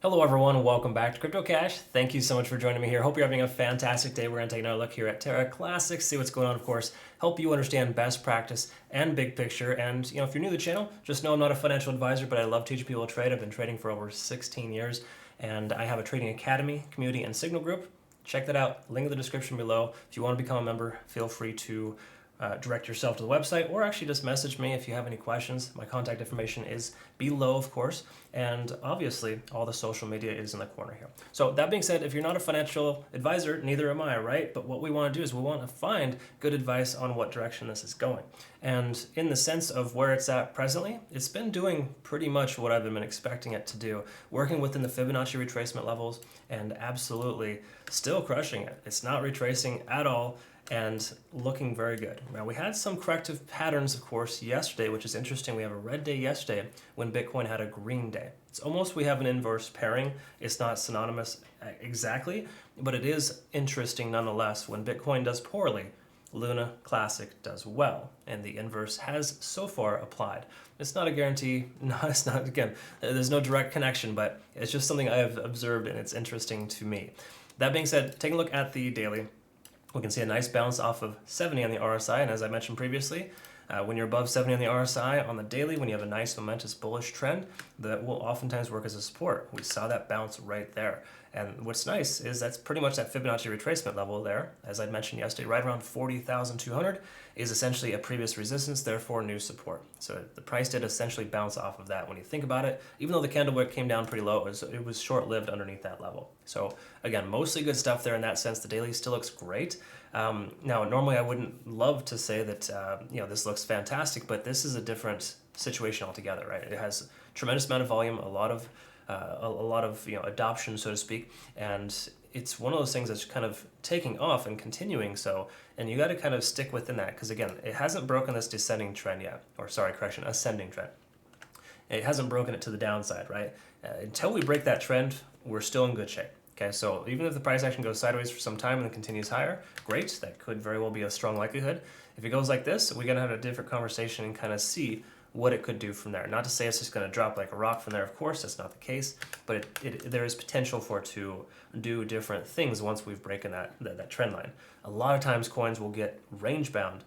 Hello everyone, welcome back to CryptoCache. Thank you so much for joining me here. Hope you're having a fantastic day. We're going to take another look here at Terra Classics, see what's going on, of course, help you understand best practice and big picture. And if you're new to the channel, just know I'm not a financial advisor, but I love teaching people to trade. I've been trading for over 16 years, and I have a trading academy, community, and signal group. Check that out. Link in the description below. If you want to become a member, feel free to direct yourself to the website, or actually just message me if you have any questions. My contact information is below, of course, and obviously all the social media is in the corner here. So that being said, if you're not a financial advisor, neither am I, right? But what we want to do is we want to find good advice on what direction this is going. And in the sense of where it's at presently, it's been doing pretty much what I've been expecting it to do, working within the Fibonacci retracement levels and absolutely still crushing it. It's not retracing at all and looking very good. Now, we had some corrective patterns, of course, yesterday, which is interesting. We have a red day yesterday when Bitcoin had a green day. It's almost we have an inverse pairing. It's not synonymous exactly, but it is interesting nonetheless. When Bitcoin does poorly, Luna Classic does well, and the inverse has so far applied. It's not a guarantee, it's not, again, there's no direct connection, but it's just something I have observed and it's interesting to me. That being said, taking a look at the daily, we can see a nice bounce off of 70 on the RSI, and as I mentioned previously, when you're above 70 on the RSI on the daily, when you have a nice momentous bullish trend, that will oftentimes work as a support. We saw that bounce right there. And what's nice is that's pretty much that Fibonacci retracement level there, as I mentioned yesterday, right around 40,200 is essentially a previous resistance, therefore new support. So the price did essentially bounce off of that when you think about it. Even though the candle wick came down pretty low, it was short-lived underneath that level. So again, mostly good stuff there in that sense. The daily still looks great. Now, normally I wouldn't love to say that this looks fantastic, but this is a different situation altogether, right? It has tremendous amount of volume, a lot of adoption, so to speak, and it's one of those things that's kind of taking off and continuing. So, and you got to kind of stick within that, because again, it hasn't broken this descending trend yet, or sorry, correction, ascending trend. It hasn't broken it to the downside, right? Until we break that trend, we're still in good shape. Okay, so even if the price action goes sideways for some time and then continues higher, great. That could very well be a strong likelihood. If it goes like this, we're gonna have a different conversation and kind of see what it could do from there. Not to say it's just going to drop like a rock from there, of course, that's not the case, but there is potential for it to do different things once we've broken that trend line. A lot of times coins will get range bound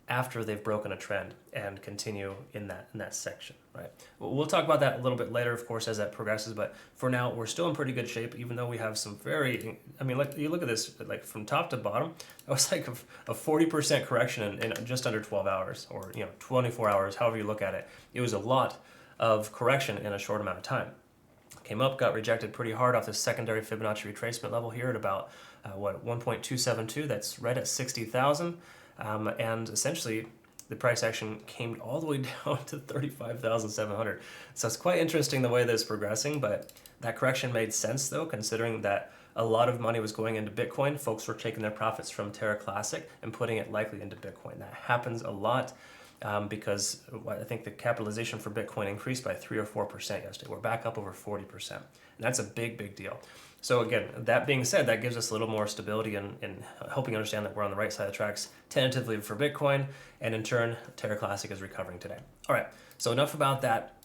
after they've broken a trend and continue in that section, right? We'll talk about that a little bit later, of course, as that progresses, but for now, we're still in pretty good shape, even though we have some like you look at this, like from top to bottom, it was like a 40% correction in just under 12 hours, or 24 hours, however you look at it. It was a lot of correction in a short amount of time. Came up, got rejected pretty hard off this secondary Fibonacci retracement level here at about 1.272. That's right at 60,000. And essentially, the price action came all the way down to 35,700. So it's quite interesting the way that it's progressing, but that correction made sense though, considering that a lot of money was going into Bitcoin. Folks were taking their profits from Terra Classic and putting it likely into Bitcoin. That happens a lot because I think the capitalization for Bitcoin increased by 3 or 4% yesterday. We're back up over 40%. And that's a big, big deal. So again, that being said, that gives us a little more stability in helping understand that we're on the right side of the tracks tentatively for Bitcoin, and in turn, Terra Classic is recovering today. All right, so enough about that.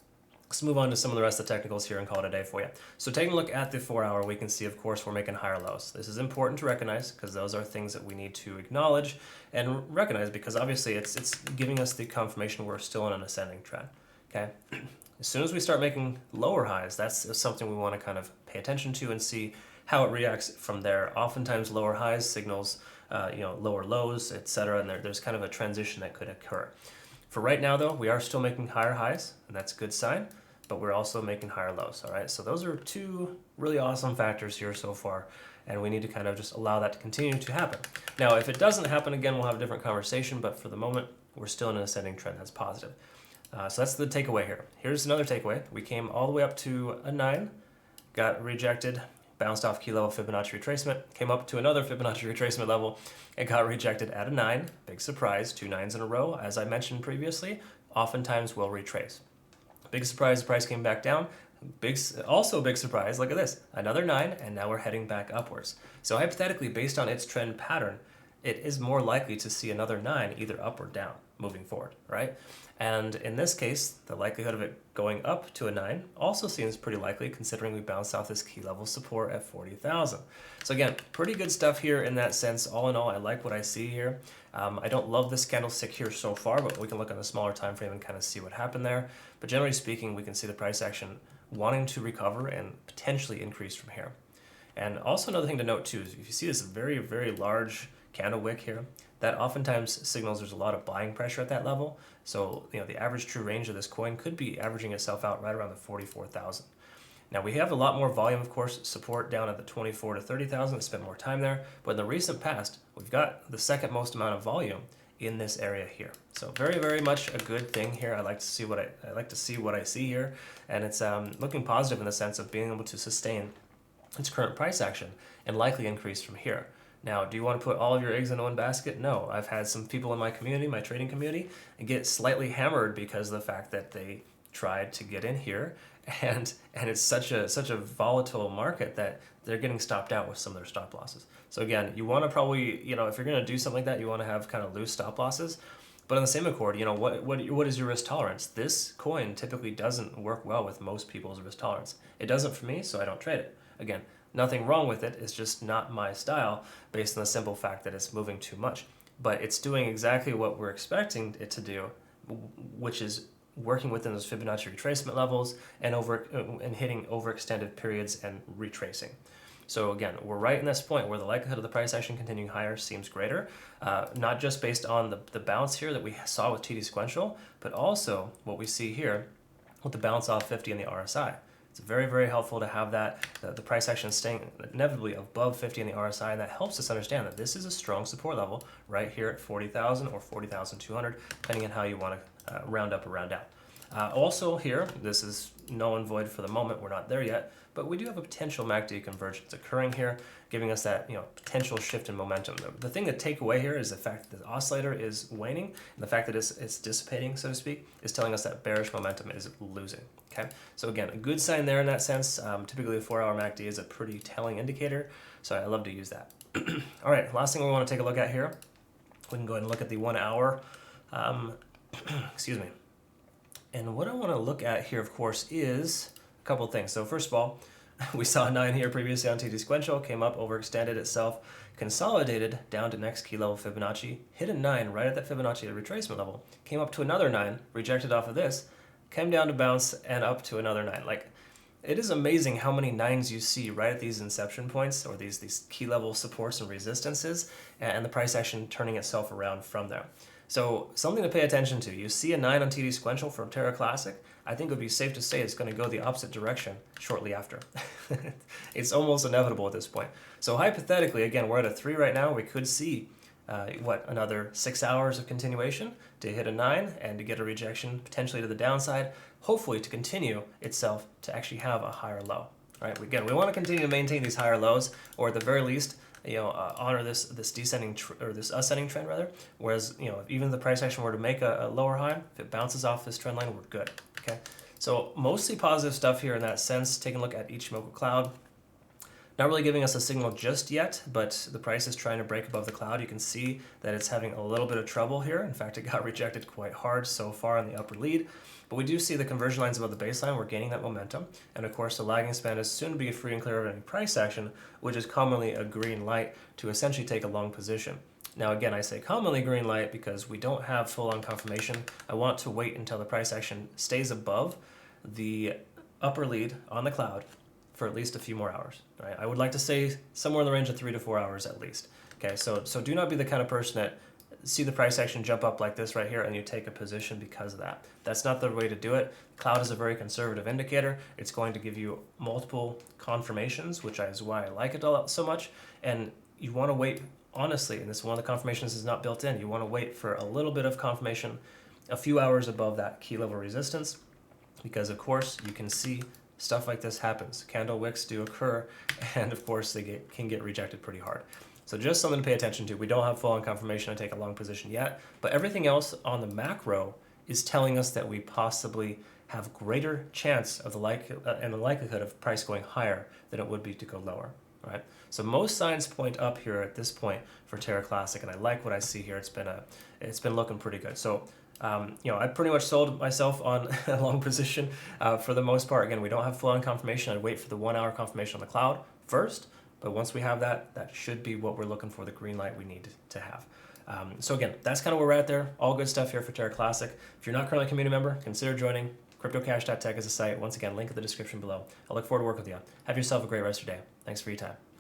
Let's move on to some of the rest of the technicals here and call it a day for you. So taking a look at the 4 hour, we can see, of course, we're making higher lows. This is important to recognize because those are things that we need to acknowledge and recognize, because obviously it's giving us the confirmation we're still in an ascending trend, okay? As soon as we start making lower highs, that's something we want to kind of pay attention to and see how it reacts from there. Oftentimes lower highs signals lower lows, etc., and there's kind of a transition that could occur. For right now though, we are still making higher highs, and that's a good sign, but we're also making higher lows, all right? So those are two really awesome factors here so far, and we need to kind of just allow that to continue to happen. Now, if it doesn't happen again, we'll have a different conversation, but for the moment, we're still in an ascending trend. That's positive. So that's the takeaway here. Here's another takeaway. We came all the way up to a 9, got rejected, bounced off key level Fibonacci retracement, came up to another Fibonacci retracement level, and got rejected at a 9. Big surprise, 2 9s in a row. As I mentioned previously, oftentimes will retrace. Big surprise, the price came back down. Also big surprise, look at this, another 9, and now we're heading back upwards. So hypothetically, based on its trend pattern, it is more likely to see another 9 either up or down. moving forward, right? And in this case, the likelihood of it going up to a 9 also seems pretty likely, considering we bounced off this key level support at 40,000. So again, pretty good stuff here in that sense. All in all, I like what I see here. I don't love this candlestick here so far, but we can look on a smaller time frame and kind of see what happened there. But generally speaking, we can see the price action wanting to recover and potentially increase from here. And also another thing to note too is if you see this very, very large candle wick here, that oftentimes signals there's a lot of buying pressure at that level. So, the average true range of this coin could be averaging itself out right around the 44,000. Now we have a lot more volume, of course, support down at the 24 to 30,000. Spent more time there, but in the recent past, we've got the second most amount of volume in this area here. So very, very much a good thing here. I like to see what I see here, and it's looking positive in the sense of being able to sustain its current price action and likely increase from here. Now, do you want to put all of your eggs in one basket? No. I've had some people in my community, my trading community, get slightly hammered because of the fact that they tried to get in here, and it's such a volatile market that they're getting stopped out with some of their stop losses. So again, you want to probably, if you're going to do something like that, you want to have kind of loose stop losses. But on the same accord, what is your risk tolerance? This coin typically doesn't work well with most people's risk tolerance. It doesn't for me, so I don't trade it. Again, nothing wrong with it. It's just not my style based on the simple fact that it's moving too much. But it's doing exactly what we're expecting it to do, which is working within those Fibonacci retracement levels and hitting overextended periods and retracing. So again, we're right in this point where the likelihood of the price action continuing higher seems greater, not just based on the bounce here that we saw with TD sequential, but also what we see here with the bounce off 50 in the RSI. It's very, very helpful to have that, the price action staying inevitably above 50 in the RSI, and that helps us understand that this is a strong support level right here at 40,000 or 40,200, depending on how you want to round up or round out. Also here, this is null and void for the moment, we're not there yet, but we do have a potential MACD convergence occurring here, giving us that potential shift in momentum. The thing to take away here is the fact that the oscillator is waning, and the fact that it's dissipating, so to speak, is telling us that bearish momentum is losing. Okay, so again, a good sign there in that sense. Typically, a 4-hour MACD is a pretty telling indicator, so I love to use that. All right, last thing we want to take a look at here, we can go ahead and look at the 1 hour. Excuse me. And what I want to look at here, of course, is a couple of things. So first of all, we saw a 9 here previously on TD sequential, came up, overextended itself, consolidated down to next key level Fibonacci, hit a 9 right at that Fibonacci at retracement level, came up to another 9, rejected off of this, came down to bounce and up to another 9. Like, it is amazing how many 9s you see right at these inception points or these key level supports and resistances, and the price action turning itself around from there. So something to pay attention to. You see a 9 on TD sequential from Terra Classic. I think it would be safe to say it's going to go the opposite direction shortly after. It's almost inevitable at this point. So hypothetically, again, we're at a 3 right now. We could see another 6 hours of continuation to hit a 9 and to get a rejection potentially to the downside, hopefully to continue itself to actually have a higher low. All right, again, we want to continue to maintain these higher lows, or at the very least, honor this descending or this ascending trend rather. Whereas if even if the price action were to make a lower high, if it bounces off this trend line, we're good. Okay, so mostly positive stuff here in that sense. Taking a look at Ichimoku Cloud. Not really giving us a signal just yet, but the price is trying to break above the cloud. You can see that it's having a little bit of trouble here. In fact, it got rejected quite hard so far in the upper lead. But we do see the conversion lines above the baseline. We're gaining that momentum. And of course, the lagging span is soon to be free and clear of any price action, which is commonly a green light to essentially take a long position. Now, again, I say commonly green light because we don't have full-on confirmation. I want to wait until the price action stays above the upper lead on the cloud for at least a few more hours. Right? I would like to say somewhere in the range of 3 to 4 hours at least. Okay, so do not be the kind of person that see the price action jump up like this right here and you take a position because of that. That's not the way to do it. Cloud is a very conservative indicator. It's going to give you multiple confirmations, which is why I like it so much. And you want to wait, honestly, and this one of the confirmations is not built in, you want to wait for a little bit of confirmation a few hours above that key level resistance, because of course you can see stuff like this happens. Candle wicks do occur, and of course they can get rejected pretty hard. So just something to pay attention to. We don't have full-on confirmation to take a long position yet, but everything else on the macro is telling us that we possibly have greater chance of the likelihood of price going higher than it would be to go lower. All right. So most signs point up here at this point for Terra Classic, and I like what I see here. It's been looking pretty good. So I pretty much sold myself on a long position for the most part. Again, we don't have full-on confirmation. I'd wait for the 1 hour confirmation on the cloud first, but once we have that, that should be what we're looking for, the green light we need to have. So again, that's kind of where we're at there. All good stuff here for Terra Classic. If you're not currently a community member, consider joining. CryptoCache.tech is a site. Once again, link in the description below. I look forward to working with you. Have yourself a great rest of your day. Thanks for your time.